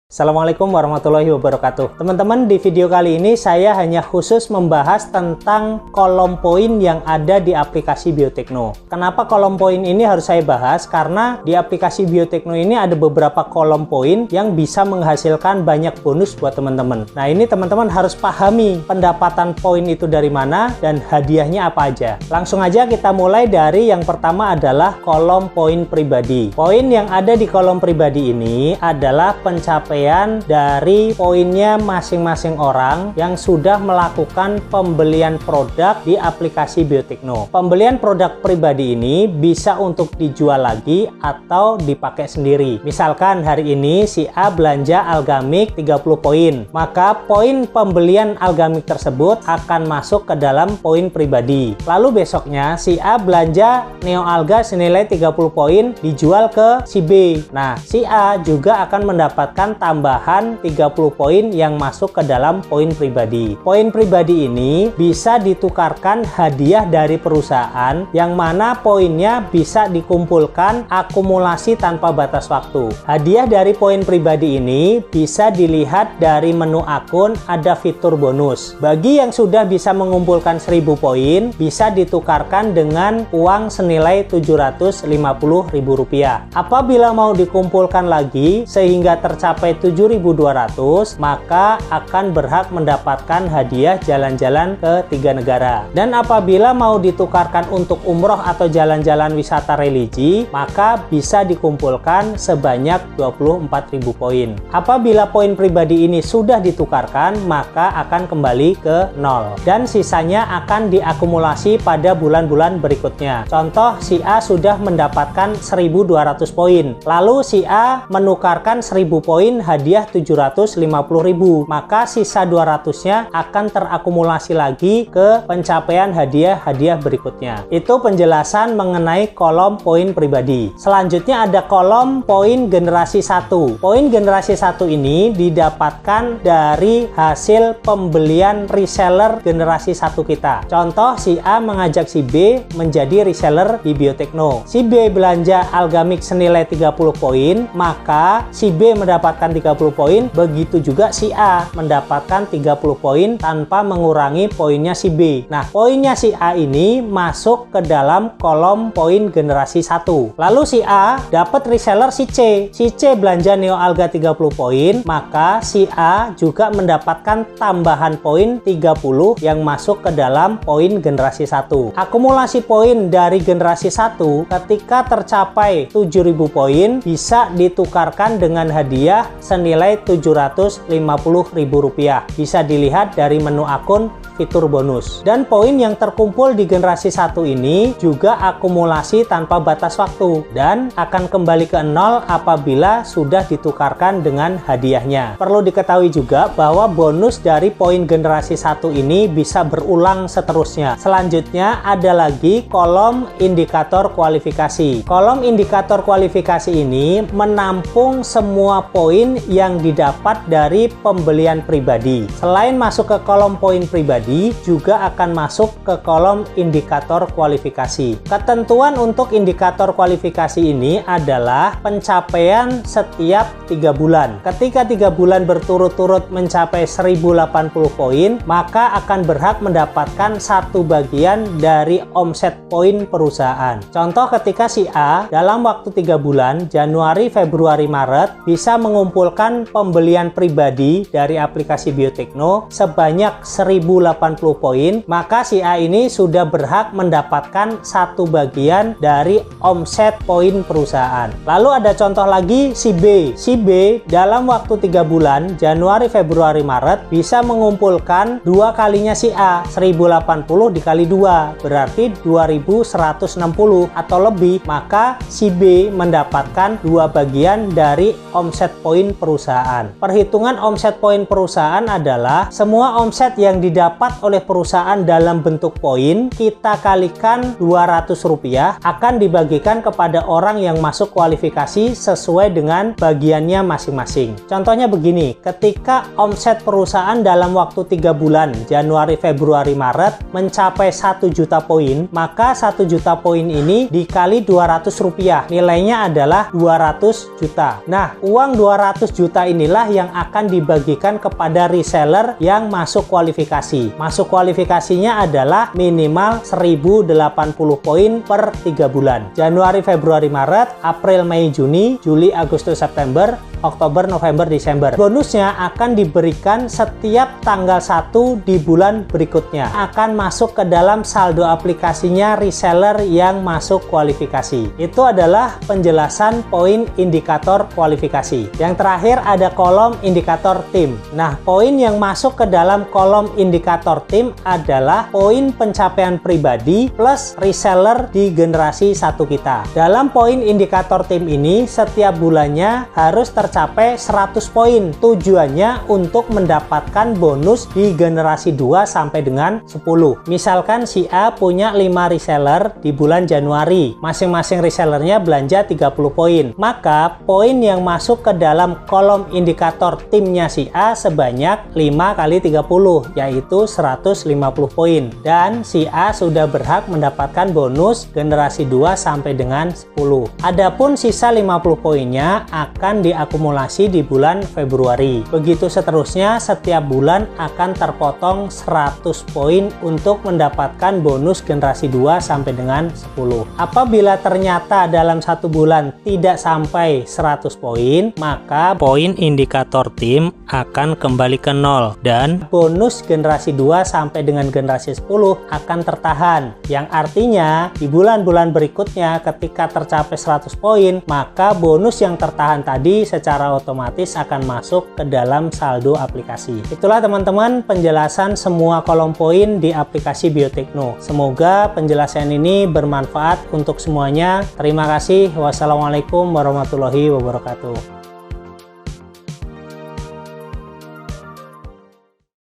Assalamualaikum warahmatullahi wabarakatuh. Teman-teman, di video kali ini saya hanya khusus membahas tentang kolom poin yang ada di aplikasi Biotekno. Kenapa kolom poin ini harus saya bahas? Karena di aplikasi Biotekno ini ada beberapa kolom poin yang bisa menghasilkan banyak bonus buat teman-teman. Nah, ini teman-teman harus pahami pendapatan poin itu dari mana dan hadiahnya apa aja. Langsung aja kita mulai dari yang pertama adalah kolom poin pribadi. Poin yang ada di kolom pribadi ini adalah pencapaian dari poinnya masing-masing orang yang sudah melakukan pembelian produk di aplikasi Biotekno. Pembelian produk pribadi ini bisa untuk dijual lagi atau dipakai sendiri. Misalkan hari ini si A belanja Algamik 30 poin, maka poin pembelian Algamik tersebut akan masuk ke dalam poin pribadi. Lalu besoknya si A belanja Neo Alga senilai 30 poin dijual ke si B. Nah, si A juga akan mendapatkan tambahan 30 poin yang masuk ke dalam poin pribadi. Poin pribadi ini bisa ditukarkan hadiah dari perusahaan yang mana poinnya bisa dikumpulkan akumulasi tanpa batas waktu. Hadiah dari poin pribadi ini bisa dilihat dari menu akun, ada fitur bonus. Bagi yang sudah bisa mengumpulkan 1000 poin, bisa ditukarkan dengan uang senilai Rp750.000. Apabila mau dikumpulkan lagi sehingga tercapai 7.200, maka akan berhak mendapatkan hadiah jalan-jalan ke 3 negara. Dan apabila mau ditukarkan untuk umroh atau jalan-jalan wisata religi, maka bisa dikumpulkan sebanyak 24.000 poin. Apabila poin pribadi ini sudah ditukarkan, maka akan kembali ke 0 dan sisanya akan diakumulasi pada bulan-bulan berikutnya. Contoh, si A sudah mendapatkan 1.200 poin, lalu si A menukarkan 1.000 poin hadiah 750.000, maka sisa 200-nya akan terakumulasi lagi ke pencapaian hadiah-hadiah berikutnya. Itu penjelasan mengenai kolom poin pribadi. Selanjutnya ada kolom poin generasi 1. Poin generasi 1 ini didapatkan dari hasil pembelian reseller generasi 1 kita. Contoh, si A mengajak si B menjadi reseller di Biotekno. Si B belanja Algamik senilai 30 poin, maka si B mendapatkan 30 poin, begitu juga si A mendapatkan 30 poin tanpa mengurangi poinnya si B. Nah, poinnya si A ini masuk ke dalam kolom poin generasi 1. Lalu si A dapat reseller si C. Si C belanja Neo Alga 30 poin, maka si A juga mendapatkan tambahan poin 30 yang masuk ke dalam poin generasi 1. Akumulasi poin dari generasi 1 ketika tercapai 7.000 poin bisa ditukarkan dengan hadiah senilai Rp750.000. Bisa dilihat dari menu akun fitur bonus. Dan poin yang terkumpul di generasi 1 ini juga akumulasi tanpa batas waktu dan akan kembali ke 0 apabila sudah ditukarkan dengan hadiahnya. Perlu diketahui juga bahwa bonus dari poin generasi 1 ini bisa berulang seterusnya. Selanjutnya ada lagi kolom indikator kualifikasi. Kolom indikator kualifikasi ini menampung semua poin yang didapat dari pembelian pribadi. Selain masuk ke kolom poin pribadi, juga akan masuk ke kolom indikator kualifikasi. Ketentuan untuk indikator kualifikasi ini adalah pencapaian setiap 3 bulan. Ketika 3 bulan berturut-turut mencapai 1080 poin, maka akan berhak mendapatkan 1 bagian dari omset poin perusahaan. Contoh, ketika si A dalam waktu 3 bulan, Januari, Februari, Maret, bisa mengumpulkan pembelian pribadi dari aplikasi Biotekno sebanyak 1080 poin, maka si A ini sudah berhak mendapatkan 1 bagian dari omset poin perusahaan. Lalu ada contoh lagi si B. Si B dalam waktu 3 bulan, Januari, Februari, Maret, bisa mengumpulkan 2 kalinya si A. 1080 dikali 2 berarti 2160 atau lebih, maka si B mendapatkan 2 bagian dari omset poin perusahaan. Perhitungan omset poin perusahaan adalah semua omset yang didapat didapat oleh perusahaan dalam bentuk poin, kita kalikan Rp200 akan dibagikan kepada orang yang masuk kualifikasi sesuai dengan bagiannya masing-masing. Contohnya begini, ketika omset perusahaan dalam waktu 3 bulan, Januari, Februari, Maret, mencapai 1 juta poin, maka 1 juta poin ini dikali Rp200, nilainya adalah 200 juta. Nah, uang 200 juta inilah yang akan dibagikan kepada reseller yang masuk kualifikasi. Masuk kualifikasinya adalah minimal 1080 poin per 3 bulan. Januari, Februari, Maret, April, Mei, Juni, Juli, Agustus, September, Oktober, November, Desember. Bonusnya akan diberikan setiap tanggal 1 di bulan berikutnya. Akan masuk ke dalam saldo aplikasinya reseller yang masuk kualifikasi. Itu adalah penjelasan poin indikator kualifikasi. Yang terakhir ada kolom indikator tim. Nah, poin yang masuk ke dalam kolom indikator tim adalah poin pencapaian pribadi plus reseller di generasi 1 kita. Dalam poin indikator tim ini, setiap bulannya harus tercapai 100 poin. Tujuannya untuk mendapatkan bonus di generasi 2 sampai dengan 10. Misalkan si A punya 5 reseller di bulan Januari. Masing-masing resellernya belanja 30 poin. Maka poin yang masuk ke dalam kolom indikator timnya si A sebanyak 5 kali 30, yaitu 150 poin. Dan si A sudah berhak mendapatkan bonus generasi 2 sampai dengan 10. Adapun sisa 50 poinnya akan diakumulasi di bulan Februari. Begitu seterusnya, setiap bulan akan terpotong 100 poin untuk mendapatkan bonus generasi 2 sampai dengan 10. Apabila ternyata dalam 1 bulan tidak sampai 100 poin, maka poin indikator tim akan kembali ke 0 dan bonus generasi 2 sampai dengan generasi 10 akan tertahan. Yang artinya di bulan-bulan berikutnya ketika tercapai 100 poin, maka bonus yang tertahan tadi secara otomatis akan masuk ke dalam saldo aplikasi. Itulah teman-teman penjelasan semua kolom poin di aplikasi Biotekno. Semoga penjelasan ini bermanfaat untuk semuanya. Terima kasih. Wassalamualaikum warahmatullahi wabarakatuh.